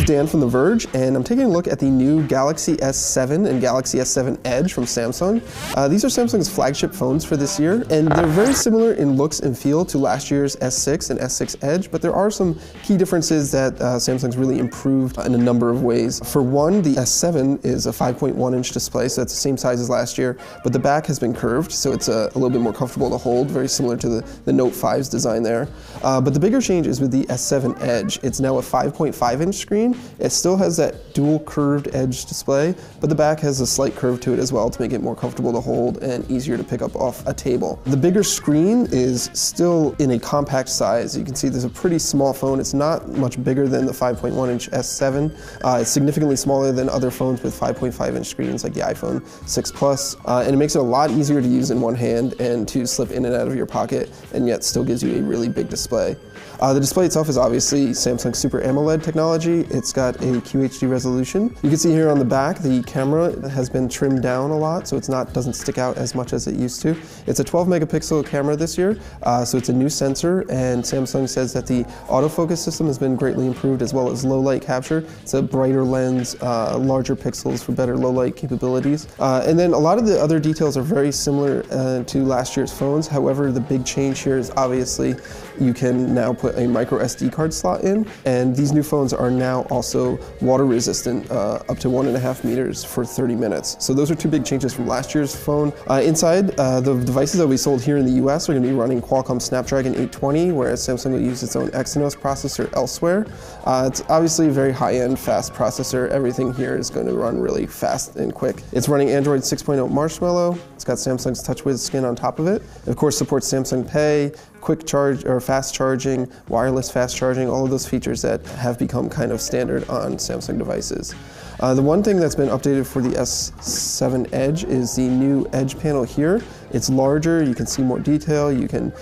is Dan from The Verge, and I'm taking a look at the new Galaxy S7 and Galaxy S7 Edge from Samsung. These are Samsung's flagship phones for this year, and they're very similar in looks and feel to last year's S6 and S6 Edge, but there are some key differences that Samsung's really improved in a number of ways. For one, the S7 is a 5.1-inch display, so that's the same size as last year, but the back has been curved, so it's a little bit more comfortable to hold, very similar to the Note 5's design there. But the bigger change is with the S7 Edge. It's now a 5.5-inch screen. It still has that dual curved edge display, but the back has a slight curve to it as well to make it more comfortable to hold and easier to pick up off a table. The bigger screen is still in a compact size. You can see there's a pretty small phone. It's not much bigger than the 5.1-inch S7. It's significantly smaller than other phones with 5.5-inch screens like the iPhone 6 Plus, and it makes it a lot easier to use in one hand and to slip in and out of your pocket, and yet still gives you a really big display. The display itself is obviously Samsung Super AMOLED technology. It's got a QHD resolution. You can see here on the back, the camera has been trimmed down a lot, so doesn't stick out as much as it used to. It's a 12 megapixel camera this year, so it's a new sensor, and Samsung says that the autofocus system has been greatly improved, as well as low light capture. It's a brighter lens, larger pixels for better low light capabilities. And then a lot of the other details are very similar to last year's phones. However, the big change here is obviously you can now put a micro SD card slot in, and these new phones are now also water resistant up to 1.5 meters for 30 minutes. So those are two big changes from last year's phone. Inside, the devices that we sold here in the US are going to be running Qualcomm Snapdragon 820, whereas Samsung will use its own Exynos processor elsewhere. It's obviously a very high-end, fast processor. Everything here is going to run really fast and quick. It's running Android 6.0 Marshmallow. It's got Samsung's TouchWiz skin on top of it. It, of course, supports Samsung Pay, quick charge or fast charging, wireless fast charging, all of those features that have become kind of standard on Samsung devices. The one thing that's been updated for the S7 Edge is the new Edge panel here. It's larger, you can see more detail, you can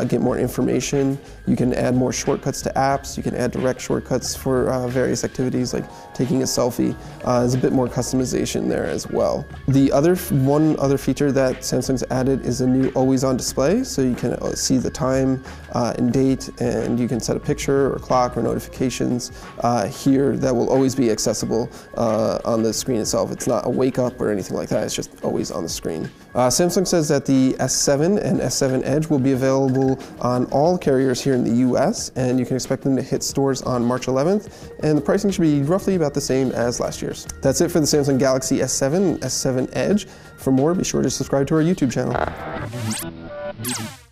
get more information, you can add more shortcuts to apps, you can add direct shortcuts for various activities like taking a selfie. There's a bit more customization there as well. One other feature that Samsung's added is a new always-on display, so you can see the time and date, and you can set a picture or clock or notifications here that will always be accessible on the screen itself. It's not a wake up or anything like that, it's just always on the screen. Samsung says that the S7 and S7 Edge will be available on all carriers here in the US, and you can expect them to hit stores on March 11th, and the pricing should be roughly about the same as last year's. That's it for the Samsung Galaxy S7 and S7 Edge. For more, be sure to subscribe to our YouTube channel.